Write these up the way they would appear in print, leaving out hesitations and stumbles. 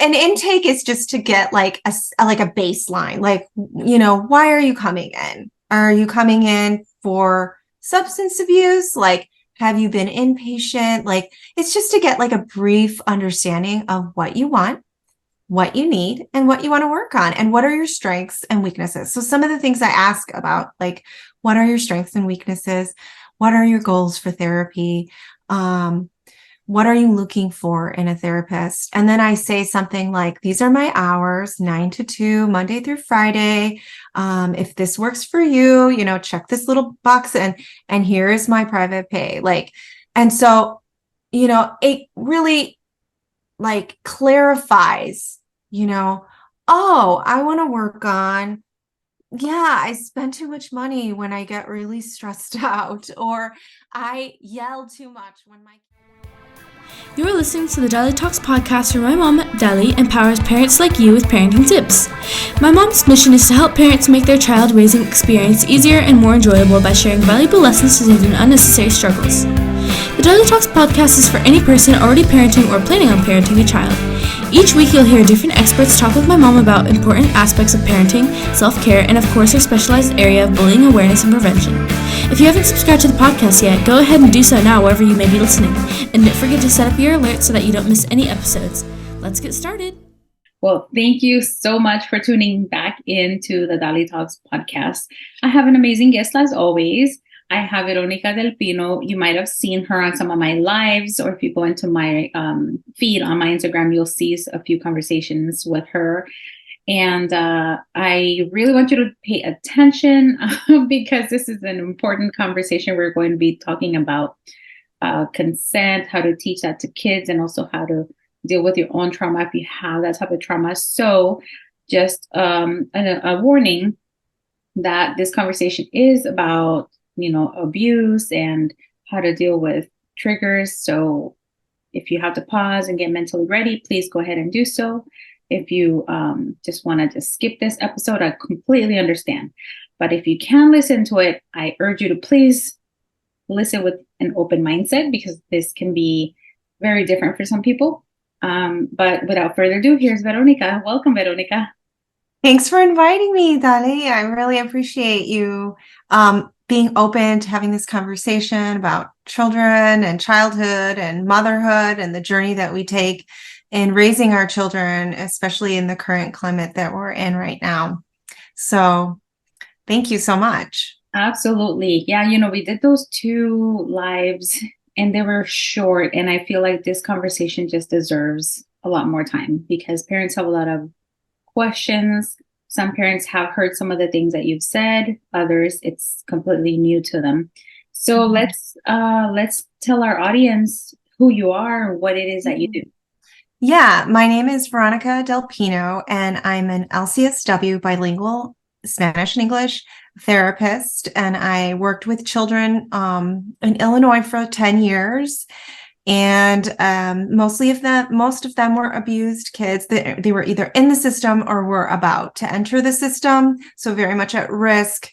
an intake is just to get like a baseline. Like, why are you coming in? Are you coming in for substance abuse? Like, have you been inpatient? Like, it's just to get like a brief understanding of what you want, what you need, and what you want to work on, and what are your strengths and weaknesses. So some of the things I ask about, like, what are your strengths and weaknesses? What are your goals for therapy? What are you looking for in a therapist? And then I say something like, these are my hours, 9 to 2, Monday through Friday. If this works for you, check this little box and here is my private pay. Like, and so, it really like clarifies, oh, I want to work on, I spend too much money when I get really stressed out, or I yell too much when my You're listening to the Dalitalks podcast where my mom, Dali, empowers parents like you with parenting tips. My mom's mission is to help parents make their child raising experience easier and more enjoyable by sharing valuable lessons to save them unnecessary struggles. The Dalitalks podcast is for any person already parenting or planning on parenting a child. Each week you'll hear different experts talk with my mom about important aspects of parenting, self-care, and of course our specialized area of bullying awareness and prevention. If you haven't subscribed to the podcast yet, go ahead and do so now wherever you may be listening. And don't forget to set up your alerts so that you don't miss any episodes. Let's get started. Well, thank you so much for tuning back into the Dalitalks podcast. I have an amazing guest as always. I have Veronica del Pino. You might have seen her on some of my lives, or if you go into my feed on my Instagram, you'll see a few conversations with her. And I really want you to pay attention because this is an important conversation. We're going to be talking about consent, how to teach that to kids, and also how to deal with your own trauma if you have that type of trauma. So just a warning that this conversation is about abuse and how to deal with triggers. So if you have to pause and get mentally ready, please go ahead and do so. If you just want to skip this episode, I completely understand. But if you can listen to it, I urge you to please listen with an open mindset because this can be very different for some people. But without further ado, here's Veronica. Welcome, Veronica. Thanks for inviting me, Dali. I really appreciate you being open to having this conversation about children and childhood and motherhood and the journey that we take in raising our children, especially in the current climate that we're in right now. So thank you so much. Absolutely. Yeah, we did those 2 lives and they were short. And I feel like this conversation just deserves a lot more time because parents have a lot of questions. Some parents have heard some of the things that you've said. Others, it's completely new to them. So let's tell our audience who you are, what it is that you do. Yeah, my name is Veronica del Pino, and I'm an LCSW bilingual Spanish and English therapist. And I worked with children in Illinois for 10 years. And most of them were abused kids. They were either in the system or were about to enter the system, so very much at risk.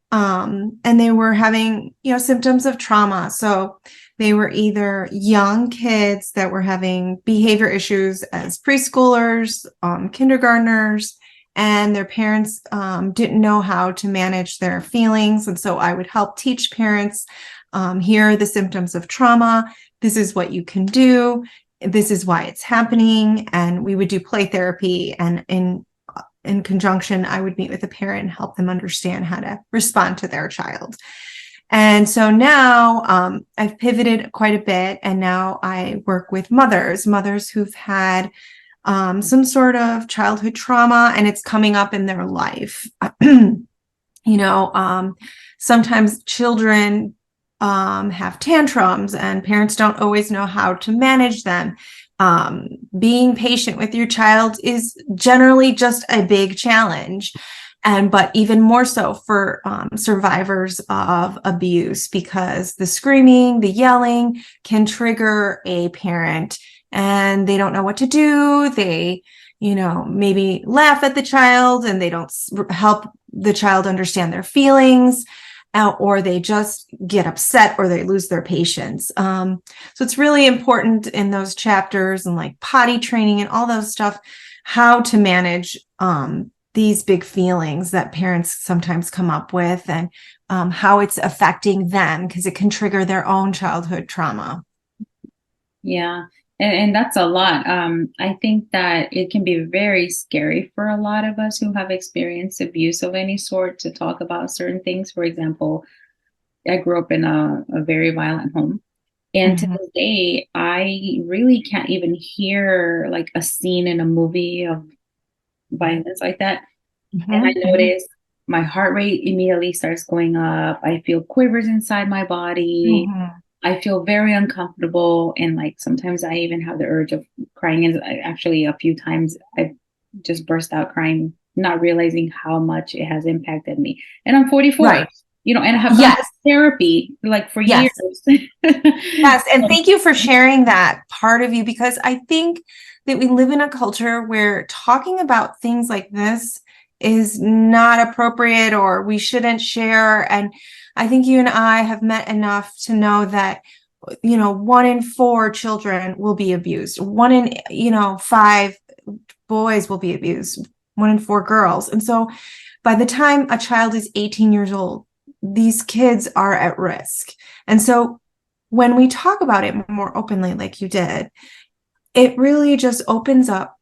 And they were having, symptoms of trauma. So they were either young kids that were having behavior issues as preschoolers, kindergartners, and their parents didn't know how to manage their feelings. And so I would help teach parents, here are the symptoms of trauma. This is what you can do. This is why it's happening. And we would do play therapy. And in conjunction, I would meet with the parent and help them understand how to respond to their child. And so now I've pivoted quite a bit. And now I work with mothers who've had some sort of childhood trauma, and it's coming up in their life. Sometimes children have tantrums and parents don't always know how to manage them. Being patient with your child is generally just a big challenge. But even more so for survivors of abuse, because the screaming, the yelling can trigger a parent and they don't know what to do. They, maybe laugh at the child and they don't help the child understand their feelings. or they just get upset or they lose their patience. So it's really important in those chapters and like potty training and all those stuff, how to manage these big feelings that parents sometimes come up with, and how it's affecting them, because it can trigger their own childhood trauma. Yeah. And that's a lot. I think that it can be very scary for a lot of us who have experienced abuse of any sort to talk about certain things. For example, I grew up in a very violent home. And to this day, I really can't even hear like a scene in a movie of violence like that. And I notice my heart rate immediately starts going up. I feel quivers inside my body. I feel very uncomfortable. And like sometimes I even have the urge of crying. And actually, a few times I've just burst out crying, not realizing how much it has impacted me. And I'm 44. Right. And I have gone to therapy like for years. Yes. And thank you for sharing that part of you, because I think that we live in a culture where talking about things like this is not appropriate, or we shouldn't share. And I think you and I have met enough to know that, 1 in 4 children will be abused. 1 in, 5 boys will be abused. 1 in 4 girls. And so by the time a child is 18 years old, these kids are at risk. And so when we talk about it more openly, like you did, it really just opens up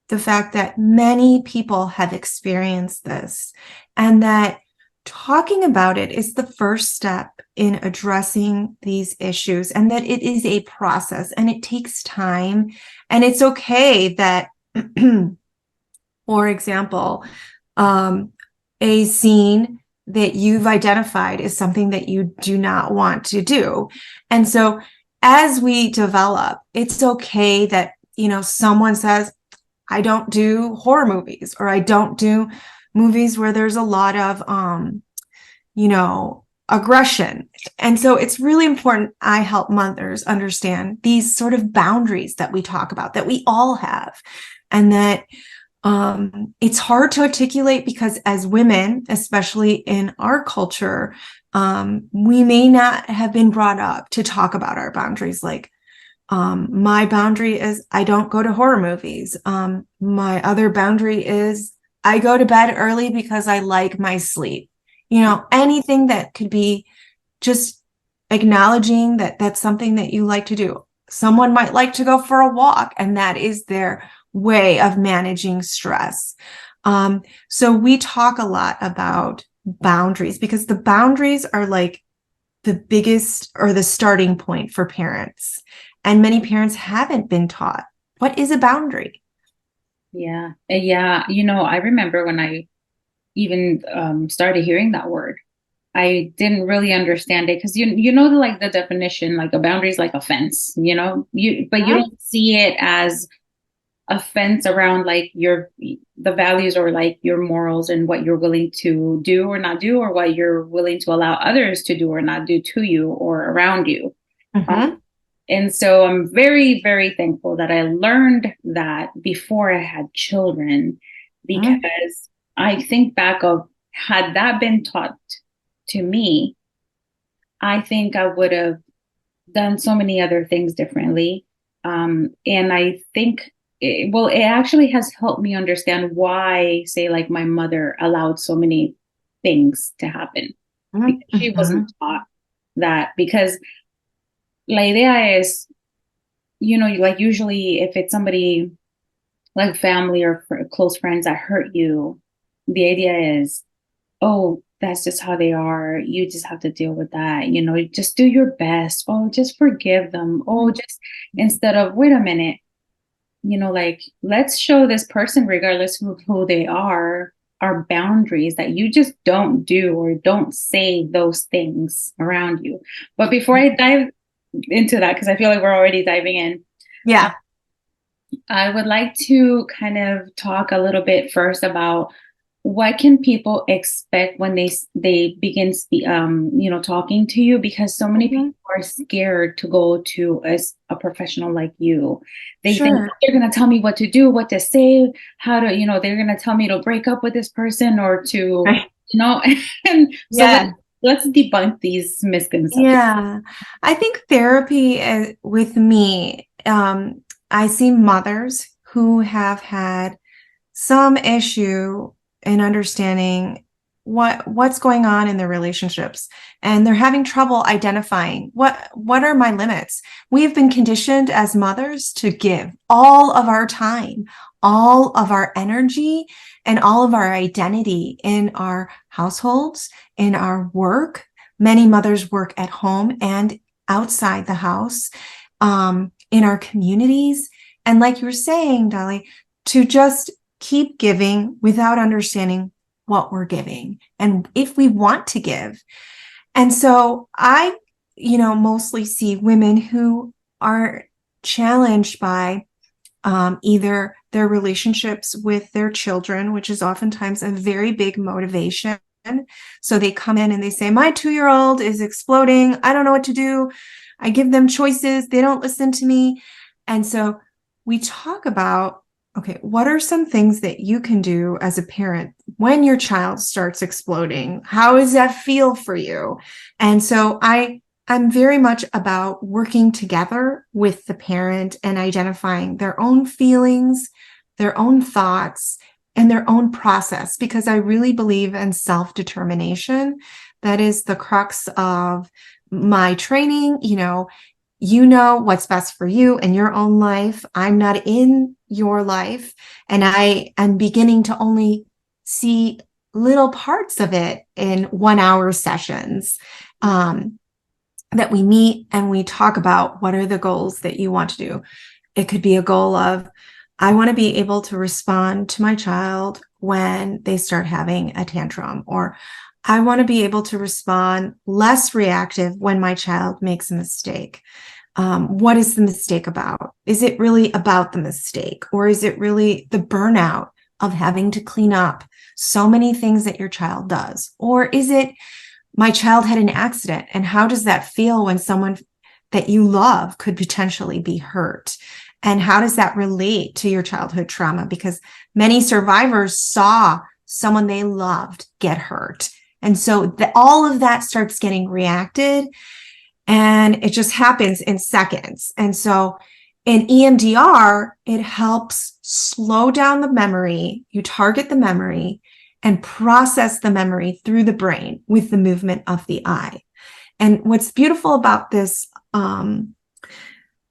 the fact that many people have experienced this, and that talking about it is the first step in addressing these issues, and that it is a process and it takes time. And it's okay that, for example, a scene that you've identified is something that you do not want to do. And so as we develop, it's okay that, someone says, I don't do horror movies, or I don't do movies where there's a lot of, aggression. And so it's really important. I help mothers understand these sort of boundaries that we talk about, that we all have, and that it's hard to articulate because as women, especially in our culture, we may not have been brought up to talk about our boundaries. Like, my boundary is I don't go to horror movies. My other boundary is I go to bed early because I like my sleep. Anything that could be just acknowledging that that's something that you like to do. Someone might like to go for a walk, and that is their way of managing stress. So we talk a lot about boundaries, because the boundaries are like the biggest, or the starting point for parents. And many parents haven't been taught what is a boundary. Yeah. Yeah. I remember when I even started hearing that word, I didn't really understand it, because like the definition, like a boundary is like a fence, but you don't see it as a fence around like the values, or like your morals, and what you're willing to do or not do, or what you're willing to allow others to do or not do to you or around you. And so I'm very, very thankful that I learned that before I had children, because I think back of, had that been taught to me, I think I would have done so many other things differently. And I think it actually has helped me understand why, say, like my mother allowed so many things to happen. Because she wasn't taught that. Because la idea is, like usually if it's somebody like family or close friends that hurt you, the idea is, oh, that's just how they are. You just have to deal with that. Just do your best. Oh, just forgive them. Oh, just, instead of, wait a minute, like, let's show this person, regardless of who they are boundaries, that you just don't do or don't say those things around you. But before I dive into that, because I feel like we're already diving in. Yeah. I would like to kind of talk a little bit first about what can people expect when they begin talking to you, because so many people are scared to go to a professional like you. They think they're going to tell me what to do, what to say, how to, they're going to tell me to break up with this person, or to, and so let's debunk these misconceptions. Yeah, I think therapy with me, I see mothers who have had some issue in understanding what's going on in their relationships, and they're having trouble identifying what are my limits. We've been conditioned as mothers to give all of our time, all of our energy, and all of our identity in our households, in our work. Many mothers work at home and outside the house, in our communities. And like you were saying, Dolly, to just keep giving without understanding what we're giving and if we want to give. And so I, mostly see women who are challenged by either their relationships with their children, which is oftentimes a very big motivation. So they come in and they say, my 2-year-old is exploding. I don't know what to do. I give them choices. They don't listen to me. And so we talk about, okay, what are some things that you can do as a parent when your child starts exploding? How does that feel for you? And so I'm very much about working together with the parent and identifying their own feelings, their own thoughts, and their own process, because I really believe in self-determination. That is the crux of my training. You know what's best for you in your own life. I'm not in your life, and I am beginning to only see little parts of it in 1-hour sessions that we meet and we talk about what are the goals that you want to do. It could be a goal of, I want to be able to respond to my child when they start having a tantrum, or I want to be able to respond less reactive when my child makes a mistake. What is the mistake about? Is it really about the mistake, or is it really the burnout of having to clean up so many things that your child does? Or is it, my child had an accident, and how does that feel when someone that you love could potentially be hurt? And how does that relate to your childhood trauma? Because many survivors saw someone they loved get hurt. And so all of that starts getting reacted, and it just happens in seconds. And so in EMDR, it helps slow down the memory. You target the memory and process the memory through the brain with the movement of the eye. And what's beautiful about this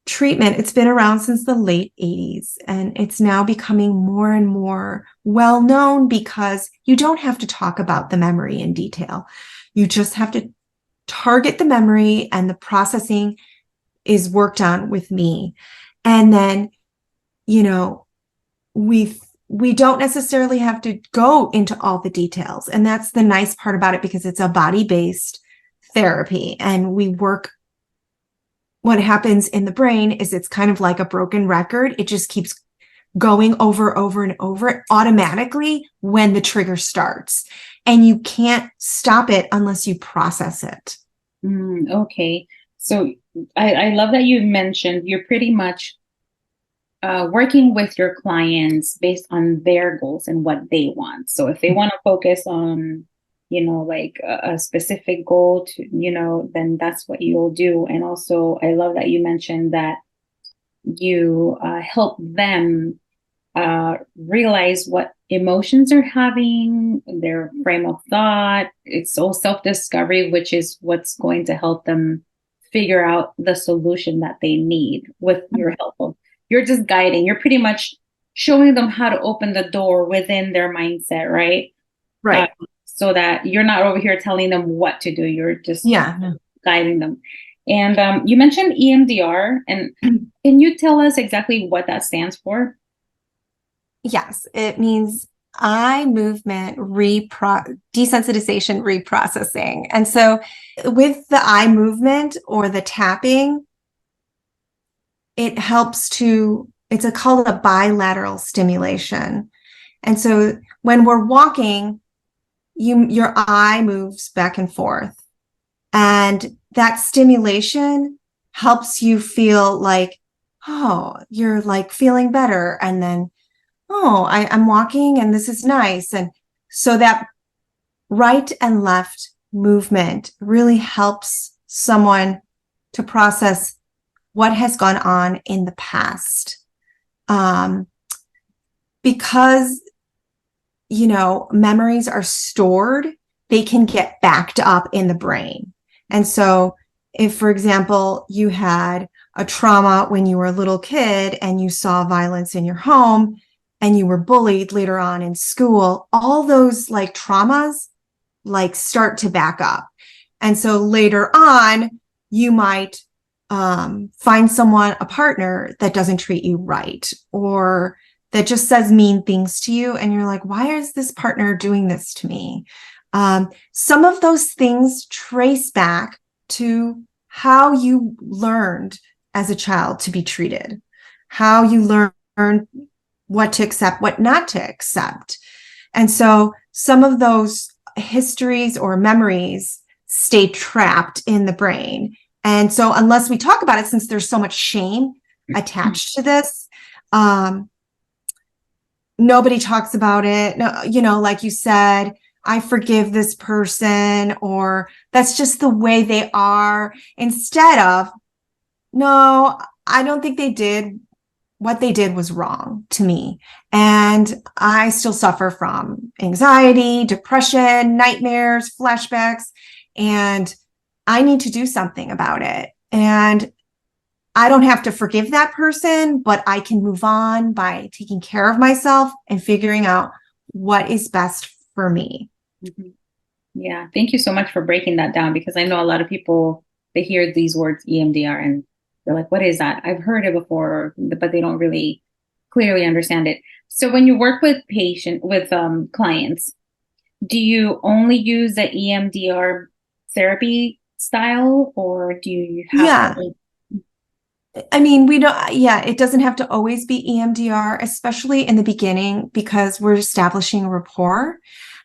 treatment, it's been around since the late 80s, and it's now becoming more and more well known because you don't have to talk about the memory in detail. You just have to target the memory, and the processing is worked on with me. And then, we don't necessarily have to go into all the details. And that's the nice part about it, because it's a body-based therapy, and we work. What happens in the brain is it's kind of like a broken record. It just keeps going over and over automatically when the trigger starts. And you can't stop it unless you process it. Okay. So I love that you mentioned you're pretty much working with your clients based on their goals and what they want. So if they want to focus on, like a specific goal to, then that's what you'll do. And also, I love that you mentioned that you help them realize what emotions they're having, their frame of thought. It's all self-discovery, which is what's going to help them figure out the solution that they need with your help. You're just guiding. You're pretty much showing them how to open the door within their mindset, right? Right. So that you're not over here telling them what to do. You're just guiding them. And you mentioned EMDR, and can you tell us exactly what that stands for? Yes, it means eye movement desensitization reprocessing. And so with the eye movement or the tapping, it helps it's called a bilateral stimulation. And so when we're walking, your eye moves back and forth. And that stimulation helps you feel like, oh, you're like feeling better. And then, oh, I'm walking and this is nice. And so that right and left movement really helps someone to process what has gone on in the past. Because, memories are stored, they can get backed up in the brain. And so if, for example, you had a trauma when you were a little kid and you saw violence in your home and you were bullied later on in school, all those like traumas like start to back up. And so later on, you might find someone, a partner that doesn't treat you right, or that just says mean things to you. And you're like, why is this partner doing this to me? Some of those things trace back to how you learned as a child to be treated, how you learned what to accept, what not to accept. And so some of those histories or memories stay trapped in the brain. And so unless we talk about it, since there's so much shame attached to this, nobody talks about it. No, like you said, I forgive this person, or that's just the way they are, instead of, no, I don't think they did. What they did was wrong to me. And I still suffer from anxiety, depression, nightmares, flashbacks, and I need to do something about it. And I don't have to forgive that person, but I can move on by taking care of myself and figuring out what is best for me. Mm-hmm. Yeah. Thank you so much for breaking that down, because I know a lot of people, they hear these words EMDR and they're like, what is that? I've heard it before, but they don't really clearly understand it. So when you work with clients, do you only use the EMDR therapy style, or do you have I mean, it doesn't have to always be EMDR, especially in the beginning, because we're establishing a rapport.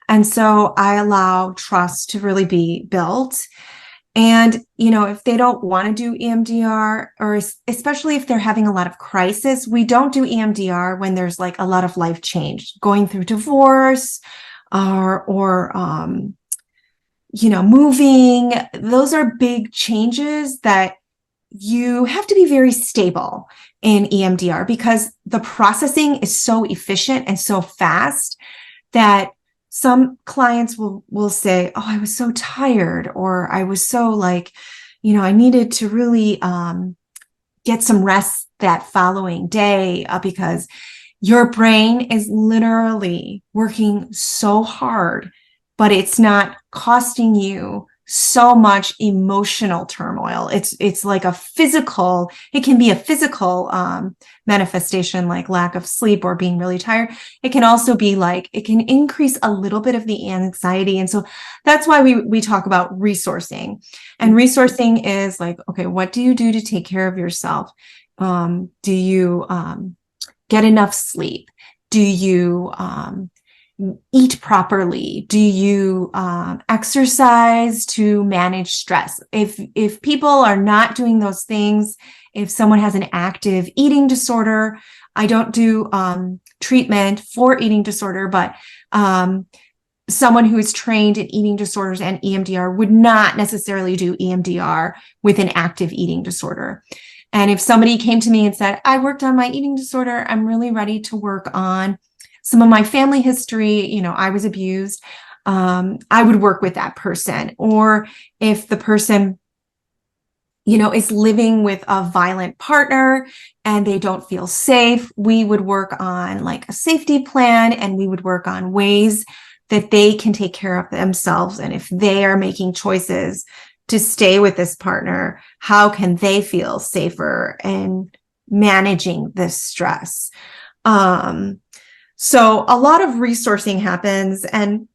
And so I allow trust to really be built. And, if they don't want to do EMDR, or especially if they're having a lot of crisis, we don't do EMDR when there's like a lot of life change, going through divorce, or moving. Those are big changes that you have to be very stable in EMDR, because the processing is so efficient and so fast that some clients will say, oh, I was so tired, or I was so like, I needed to really get some rest that following day, because your brain is literally working so hard, but it's not costing you so much emotional turmoil. It's like it can be a physical manifestation, like lack of sleep or being really tired. It can also be like, it can increase a little bit of the anxiety. And so that's why we talk about resourcing. And resourcing is like, okay, what do you do to take care of yourself? Do you get enough sleep? Do you eat properly? Do you exercise to manage stress? If people are not doing those things, if someone has an active eating disorder, I don't do treatment for eating disorder, but someone who is trained in eating disorders and EMDR would not necessarily do EMDR with an active eating disorder. And if somebody came to me and said, I worked on my eating disorder, I'm really ready to work on some of my family history, I was abused, I would work with that person. Or if the person, is living with a violent partner and they don't feel safe, we would work on like a safety plan, and we would work on ways that they can take care of themselves. And if they are making choices to stay with this partner, how can they feel safer in managing this stress? So a lot of resourcing happens, and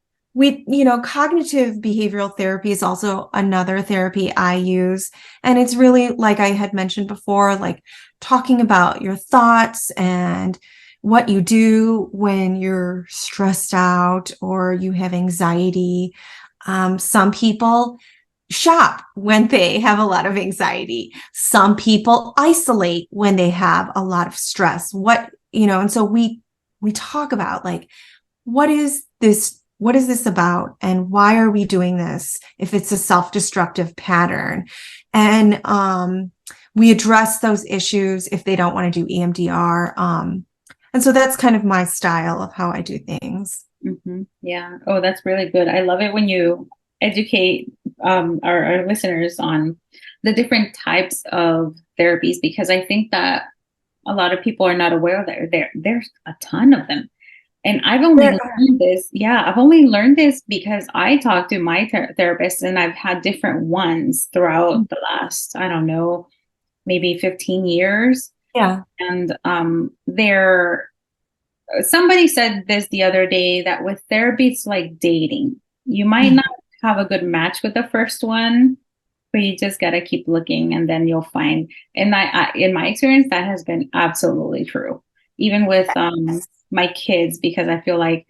cognitive behavioral therapy is also another therapy I use. And it's really, like I had mentioned before, like talking about your thoughts and what you do when you're stressed out or you have anxiety. Some people shop when they have a lot of anxiety. Some people isolate when they have a lot of stress. And so we talk about like, what is this what is this about? And why are we doing this if it's a self-destructive pattern? And we address those issues if they don't want to do EMDR. And so that's kind of my style of how I do things. Yeah. Oh, that's really good. I love it when you educate our listeners on the different types of therapies, because I think that a lot of people are not aware that there's a ton of them. And I've only learned this. Yeah, I've only learned this because I talked to my therapist, and I've had different ones throughout the last, I don't know, maybe 15 years. Yeah. And somebody said this the other day, that with therapy, it's like dating. You might not have a good match with the first one, but you just got to keep looking, and then you'll find. And in my experience, that has been absolutely true, even with my kids, because I feel like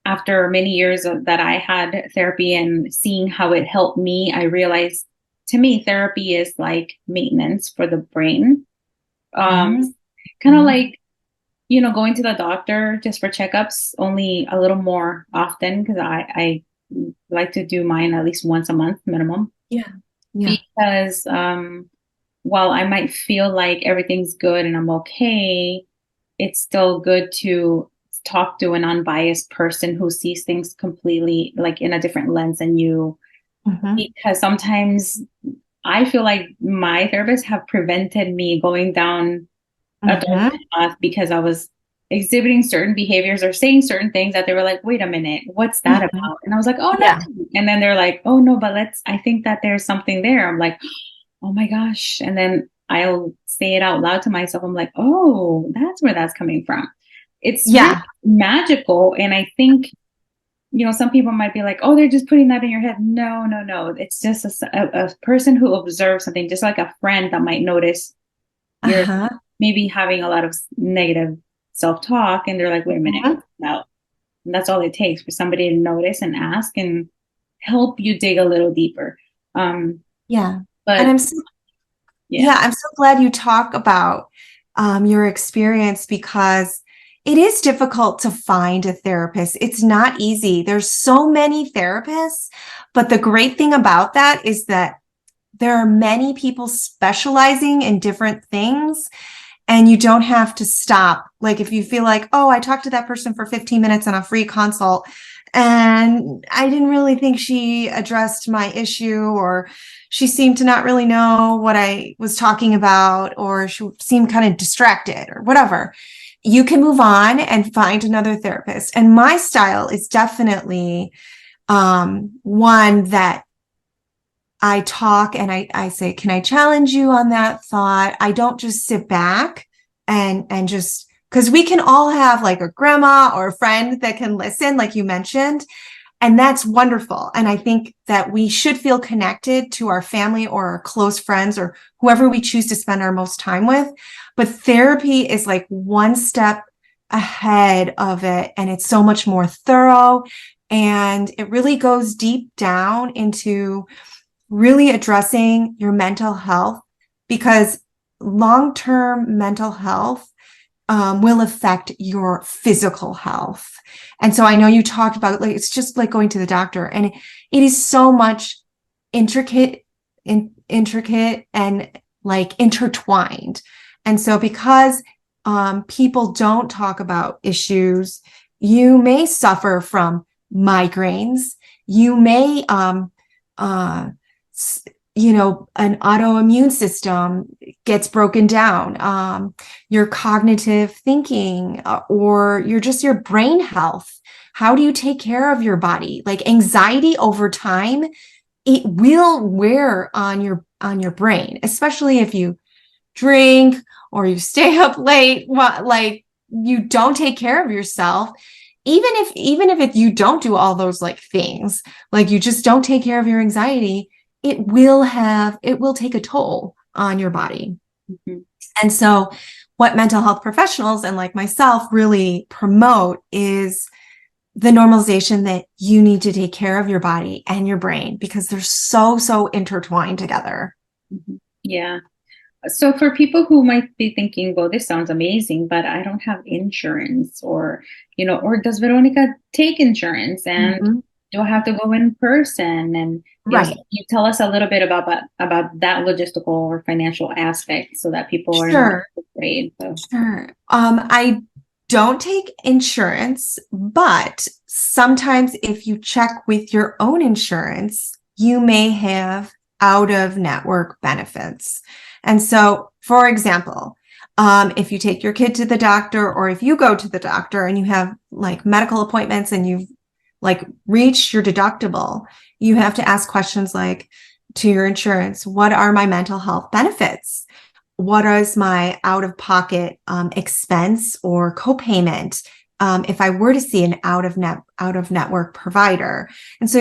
after many years that I had therapy and seeing how it helped me, I realized, to me, therapy is like maintenance for the brain. Kind of like, going to the doctor just for checkups, only a little more often, because I like to do mine at least once a month minimum. Yeah. Because while I might feel like everything's good and I'm okay, it's still good to talk to an unbiased person who sees things completely like in a different lens than you. Because sometimes I feel like my therapists have prevented me going down a dark path because I was exhibiting certain behaviors or saying certain things that they were like, wait a minute, what's that about? And I was like, oh, no. And then they're like, oh, no, but I think that there's something there. I'm like, oh my gosh. And then I'll say it out loud to myself. I'm like, oh, that's where that's coming from. It's really magical. And I think, some people might be like, oh, they're just putting that in your head. No, no, no. It's just a person who observes something, just like a friend that might notice you're maybe having a lot of negative self-talk, and they're like, wait a minute, no. And that's all it takes for somebody to notice and ask and help you dig a little deeper. But and I'm so glad you talk about your experience, because it is difficult to find a therapist. It's not easy. There's so many therapists, but the great thing about that is that there are many people specializing in different things, and you don't have to stop. Like if you feel like, oh, I talked to that person for 15 minutes on a free consult, and I didn't really think she addressed my issue, or she seemed to not really know what I was talking about, or she seemed kind of distracted or whatever, you can move on and find another therapist. And my style is definitely one that I talk and I say, can I challenge you on that thought? I don't just sit back and just, because we can all have like a grandma or a friend that can listen, like you mentioned, and that's wonderful. And I think that we should feel connected to our family or our close friends or whoever we choose to spend our most time with. But therapy is like one step ahead of it, and it's so much more thorough, and it really goes deep down into really addressing your mental health, because long-term mental health will affect your physical health. And so I know you talked about, like, it's just like going to the doctor, and it is so much intricate and like intertwined. And so because people don't talk about issues, you may suffer from migraines. You may an autoimmune system gets broken down, your cognitive thinking, or your brain health. How do you take care of your body? Like anxiety over time, it will wear on your brain, especially if you drink or you stay up late, like you don't take care of yourself. Even if you don't do all those like things, like you just don't take care of your anxiety, it will take a toll on your body. And so what mental health professionals and like myself really promote is the normalization that you need to take care of your body and your brain, because they're so intertwined together. Yeah. So for people who might be thinking, well, this sounds amazing, but I don't have insurance, or, or does Veronica take insurance, and Mhm. do I have to go in person? And, so Right. you tell us a little bit about that logistical or financial aspect so that people are not Sure. afraid. So, Sure. I don't take insurance, but sometimes if you check with your own insurance, you may have out of network benefits. And so, for example, if you take your kid to the doctor, or if you go to the doctor and you have like medical appointments and you've like reached your deductible, you have to ask questions like to your insurance, what are my mental health benefits? What is my out of pocket expense or copayment if I were to see an out of network provider? And so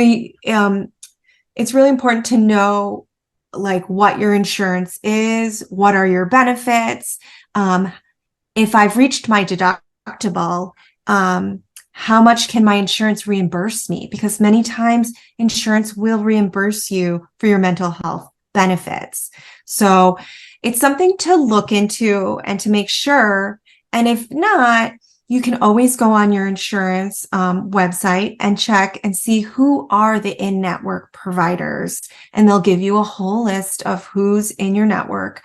it's really important to know like what your insurance is, what are your benefits, if I've reached my deductible, how much can my insurance reimburse me? Because many times insurance will reimburse you for your mental health benefits. So it's something to look into and to make sure. And if not, you can always go on your insurance website and check and see who are the in-network providers. And they'll give you a whole list of who's in your network.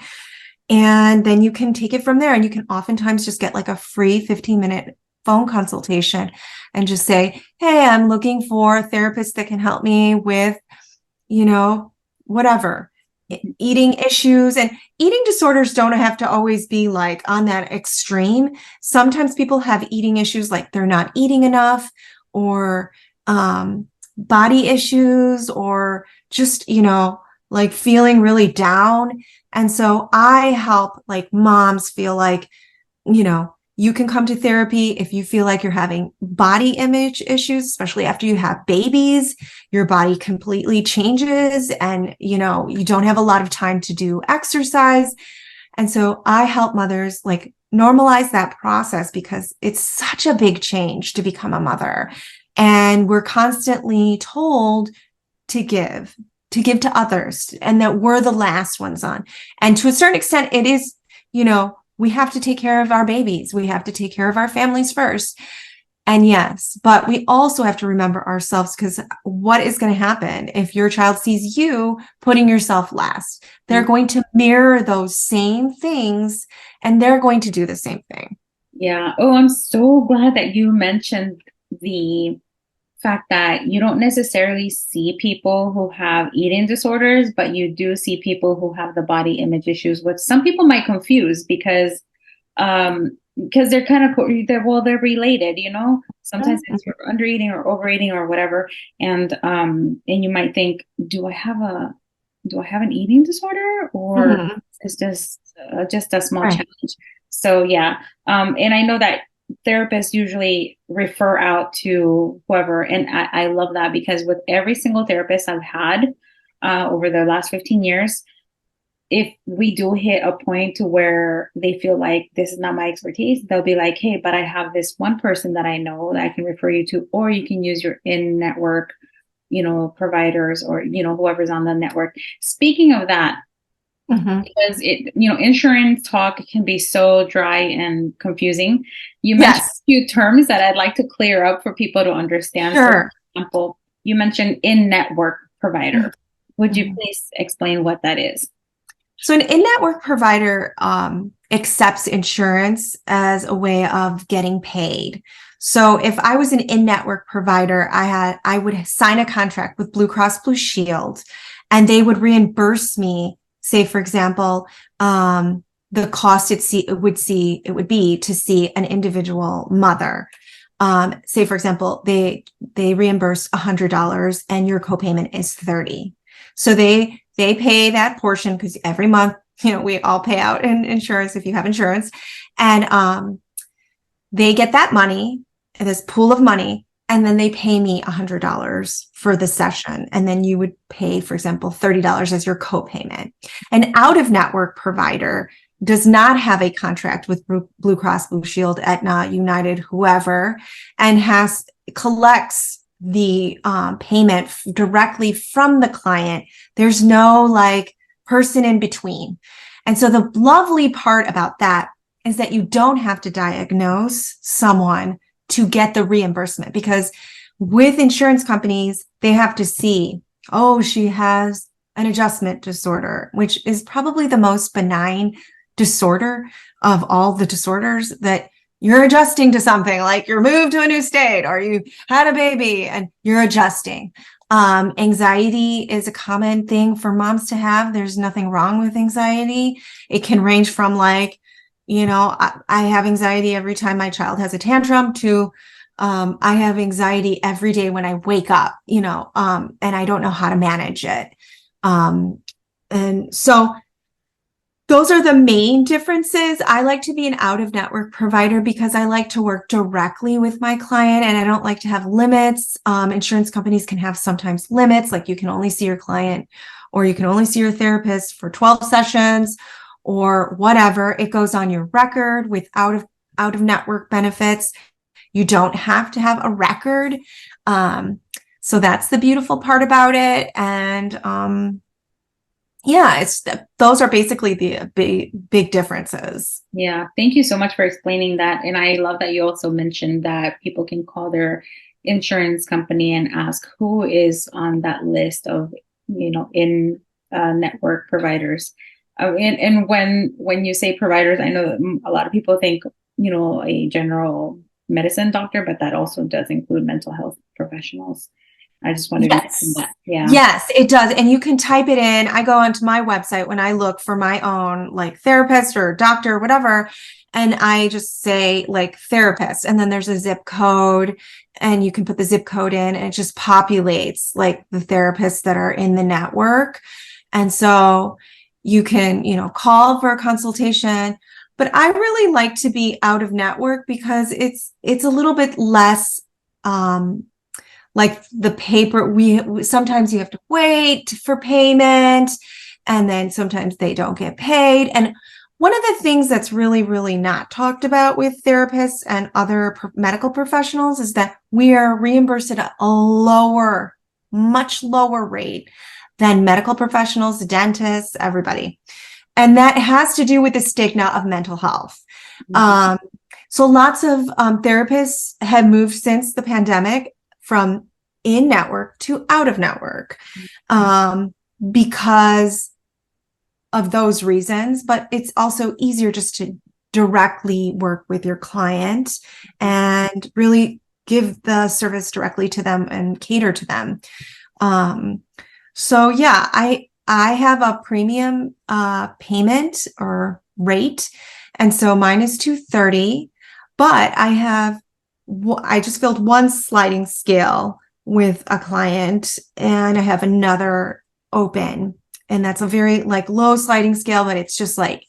And then you can take it from there. And you can oftentimes just get like a free 15-minute phone consultation and just say, hey, I'm looking for a therapist that can help me with, whatever, eating issues. And eating disorders don't have to always be like on that extreme. Sometimes people have eating issues like they're not eating enough, or body issues, or just, like feeling really down. And so I help like moms feel like, you can come to therapy if you feel like you're having body image issues, especially after you have babies. Your body completely changes and, you don't have a lot of time to do exercise. And so I help mothers like normalize that process because it's such a big change to become a mother. And we're constantly told to give to others, and that we're the last ones on. And to a certain extent, it is, we have to take care of our babies. We have to take care of our families first. And yes, but we also have to remember ourselves, because what is going to happen if your child sees you putting yourself last? They're going to mirror those same things and they're going to do the same thing. yeah. Oh, I'm so glad that you mentioned the fact that you don't necessarily see people who have eating disorders, but you do see people who have the body image issues, which some people might confuse because they're kind of they're related, sometimes it's under eating or overeating or whatever. And you might think, do I have an eating disorder, or is this just a small challenge? So yeah. And I know that therapists usually refer out to whoever. And I love that, because with every single therapist I've had over the last 15 years, if we do hit a point to where they feel like this is not my expertise, they'll be like, hey, but I have this one person that I know that I can refer you to, or you can use your in-network, providers, or, whoever's on the network. Speaking of that, because insurance talk can be so dry and confusing. You mentioned a few terms that I'd like to clear up for people to understand. Sure. For example, you mentioned in-network provider. Would you please explain what that is? So an in-network provider accepts insurance as a way of getting paid. So if I was an in-network provider, I would sign a contract with Blue Cross Blue Shield, and they would reimburse me, say, for example, the cost it would be to see an individual mother. Say, for example, they reimburse $100 and your copayment is $30. So they pay that portion, because every month, we all pay out in insurance if you have insurance, and they get that money, this pool of money, and then they pay me $100 for the session. And then you would pay, for example, $30 as your copayment. An out-of-network provider does not have a contract with Blue Cross Blue Shield, Aetna, United, whoever, and collects the payment directly from the client. There's no like person in between. And so the lovely part about that is that you don't have to diagnose someone to get the reimbursement, because with insurance companies, they have to see, oh, she has an adjustment disorder, which is probably the most benign disorder of all the disorders, that you're adjusting to something, like you're moved to a new state or you had a baby and you're adjusting. Anxiety is a common thing for moms to have. There's nothing wrong with anxiety. It can range from like, I have anxiety every time my child has a tantrum to I have anxiety every day when I wake up, and I don't know how to manage it. And so those are the main differences. I like to be an out-of-network provider because I like to work directly with my client and I don't like to have limits. Insurance companies can have sometimes limits, like you can only see your client or you can only see your therapist for 12 sessions or whatever. It goes on your record with out-of-network benefits. You don't have to have a record. So that's the beautiful part about it. And those are basically the big differences. Yeah, thank you so much for explaining that. And I love that you also mentioned that people can call their insurance company and ask who is on that list of, in network providers. And when you say providers, I know that a lot of people think, a general medicine doctor, but that also does include mental health professionals. I just wanted to mention that. Yeah. Yes, it does. And you can type it in. I go onto my website when I look for my own like therapist or doctor or whatever. And I just say like therapist. And then there's a zip code and you can put the zip code in and it just populates like the therapists that are in the network. And so you can, call for a consultation. But I really like to be out of network because it's a little bit less like the paper. We sometimes you have to wait for payment and then sometimes they don't get paid. And one of the things that's really, really not talked about with therapists and other medical professionals is that we are reimbursed at a much lower rate than medical professionals, dentists, everybody. And that has to do with the stigma of mental health. Mm-hmm. So lots of therapists have moved since the pandemic from in-network to out-of-network because of those reasons. But it's also easier just to directly work with your client and really give the service directly to them and cater to them. So yeah, I have a premium payment or rate. And so mine is $230, but I just filled one sliding scale with a client and I have another open, and that's a very like low sliding scale, but it's just like,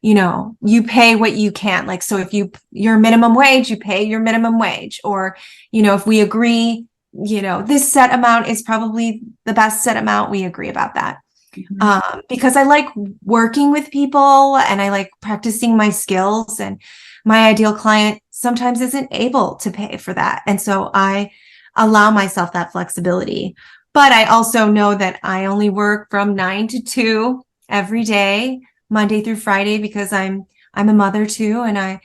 you pay what you can. Like, so if your minimum wage, you pay your minimum wage, or, if we agree, this set amount is probably the best set amount, we agree about that. Mm-hmm. Because I like working with people and I like practicing my skills, and my ideal client sometimes isn't able to pay for that. And so I allow myself that flexibility. But I also know that I only work from 9 to 2 every day, Monday through Friday, because I'm a mother too. And I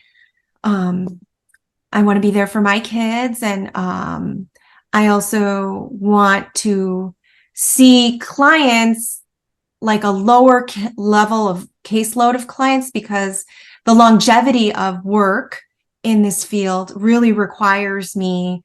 want to be there for my kids. And I also want to see clients like a lower level of caseload of clients, because the longevity of work in this field really requires me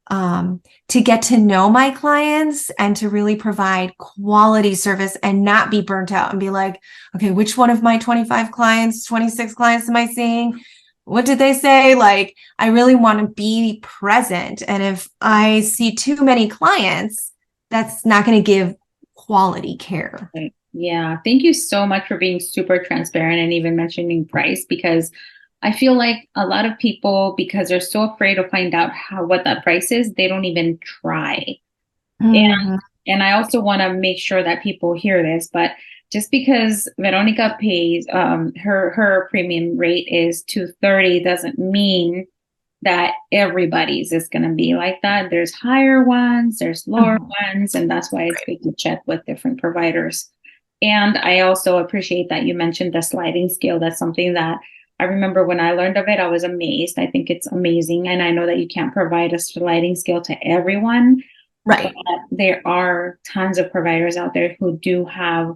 to get to know my clients and to really provide quality service and not be burnt out and be like, okay, which one of my 25 clients, 26 clients am I seeing? What did they say? Like, I really want to be present. And if I see too many clients, that's not going to give quality care. Right. Yeah. Thank you so much for being super transparent and even mentioning price, because I feel like a lot of people, because they're so afraid to find out what that price is, they don't even try. Mm-hmm. And I also want to make sure that people hear this, but just because Veronica pays her premium rate is $230 doesn't mean that everybody's is going to be like that. There's higher ones, there's lower ones, and that's why it's good to check with different providers. And I also appreciate that you mentioned the sliding scale. That's something that I remember when I learned of it, I was amazed. I think it's amazing. And I know that you can't provide a sliding scale to everyone, but Right. there are tons of providers out there who do have,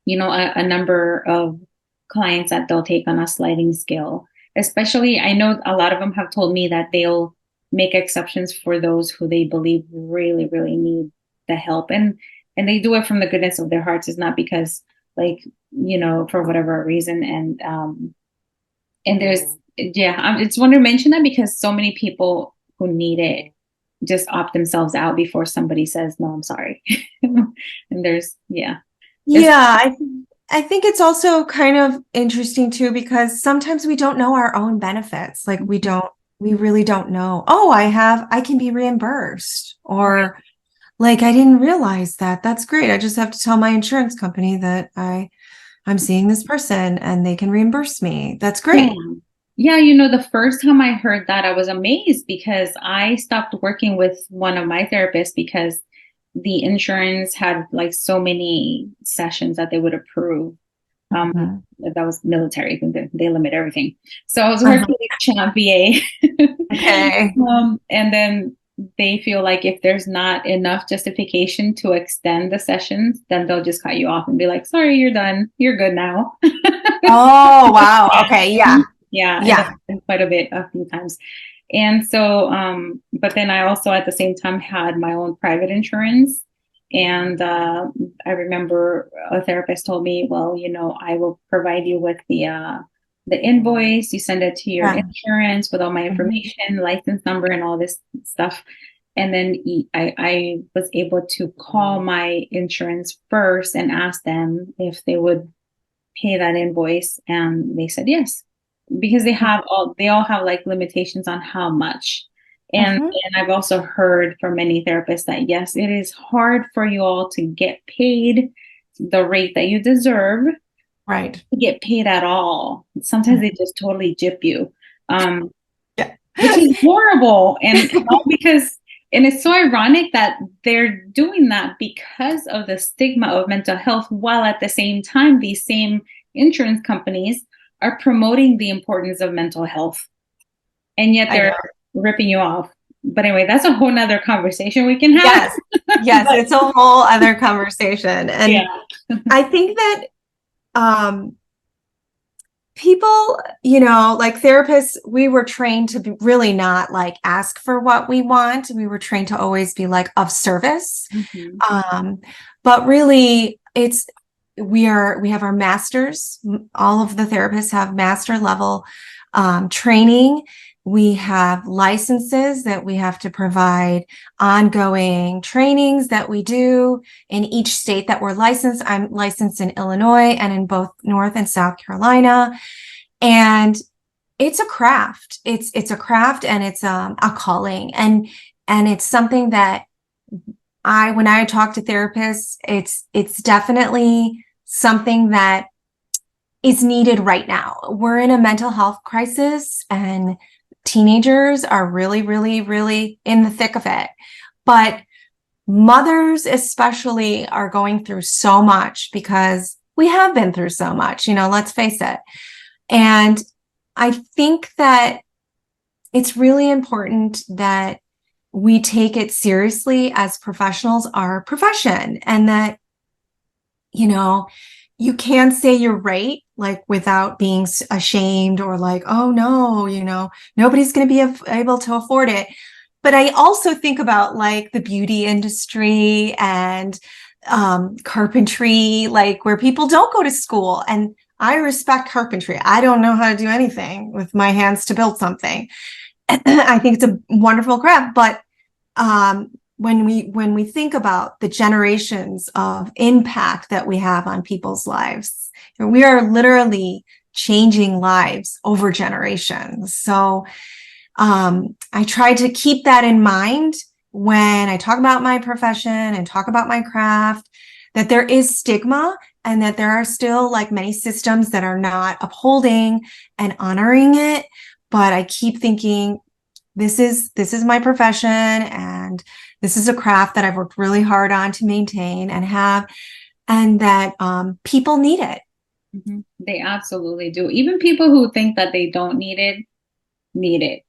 a number of clients that they'll take on a sliding scale. Especially, I know a lot of them have told me that they'll make exceptions for those who they believe really, really need the help. And they do it from the goodness of their hearts. It's not because like, for whatever reason. And there's, yeah, I just want to mention that because so many people who need it just opt themselves out before somebody says, no, I'm sorry. And there's, yeah. Yeah, I think it's also kind of interesting too, because sometimes we don't know our own benefits. Like we really don't know, oh, I can be reimbursed, or like, I didn't realize that. That's great. I just have to tell my insurance company that I'm seeing this person and they can reimburse me. That's Yeah. great. Yeah, the first time I heard that, I was amazed because I stopped working with one of my therapists because the insurance had like so many sessions that they would approve. Mhm. That was military, they limit everything. So I was Uh-huh. working with Champ VA. Okay. And then they feel like if there's not enough justification to extend the sessions, then they'll just cut you off and be like, sorry, you're done. You're good now. Oh, wow. Okay. Yeah. Yeah, it Yeah. happened quite a few times. And so, but then I also at the same time had my own private insurance. And I remember a therapist told me, well, I will provide you with the invoice. You send it to your Yeah. insurance with all my Mhm. information, license number, and all this stuff. And then I was able to call my insurance first and ask them if they would pay that invoice, and they said yes, because they all have like limitations on how much. and Mhm. and I've also heard from many therapists that yes, it is hard for you all to get paid the rate that you deserve, Right. to get paid at all. Sometimes they just totally gyp you, um Yeah. which is horrible. And all because, and it's so ironic that they're doing that because of the stigma of mental health, while at the same time these same insurance companies are promoting the importance of mental health, and yet I they're know. ripping you off. But anyway, that's a whole nother conversation we can have. Yes. Yes. But It's a whole other conversation. yeah. And I think that um people, like therapists, we were trained to be really not like ask for what we want. We were trained to always be like of service. Mhm. Um, but really we have our masters. All of the therapists have master level training. We have licenses that we have to provide, ongoing trainings that we do in each state that we're licensed. I'm licensed in Illinois and in both North and South Carolina. And it's a craft. It's a craft, and it's a calling. And it's something that when I talk to therapists, it's definitely something that is needed right now. We're in a mental health crisis, and teenagers are really, really, really in the thick of it. But mothers especially are going through so much because we have been through so much, let's face it. And I think that it's really important that we take it seriously as professionals, our profession, and that, you can say you're right, like without being ashamed or like, oh no, nobody's going to be able to afford it. But I also think about like the beauty industry and carpentry, like where people don't go to school. And I respect carpentry. I don't know how to do anything with my hands to build something. I think it's a wonderful craft, but when we think about the generations of impact that we have on people's lives, we are literally changing lives over generations. So I try to keep that in mind when I talk about my profession and talk about my craft, that there is stigma and that there are still like many systems that are not upholding and honoring it. But I keep thinking, this is my profession, and this is a craft that I've worked really hard on to maintain and have and that people need it. They absolutely do. Even people who think that they don't need it, need it.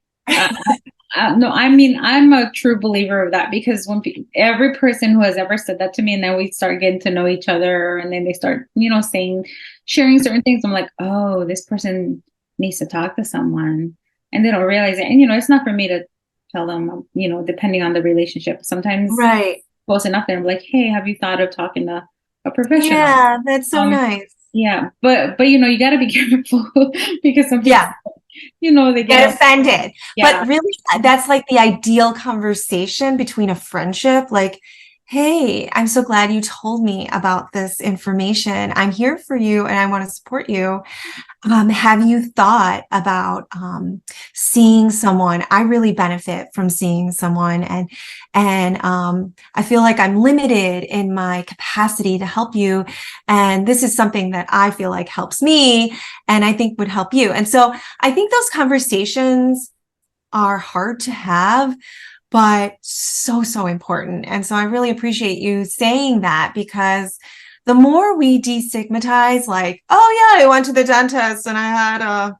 No, I mean, I'm a true believer of that, because when every person who has ever said that to me, and then we start getting to know each other, and then they start, sharing certain things, I'm like, oh, this person needs to talk to someone, and they don't realize it. And, it's not for me to tell them, depending on the relationship. Sometimes Right. close enough, and I'm like, hey, have you thought of talking to a professional? Yeah, that's so nice. Yeah, but you got to be careful, because some people, Yeah. they Get offended. Yeah. But really, that's like the ideal conversation between a friendship. Like, hey, I'm so glad you told me about this information. I'm here for you and I want to support you. Have you thought about seeing someone? I really benefit from seeing someone, and I feel like I'm limited in my capacity to help you. And this is something that I feel like helps me, and I think would help you. And so I think those conversations are hard to have, but so important. And so I really appreciate you saying that, because the more we destigmatize, like, oh yeah, I went to the dentist and I had a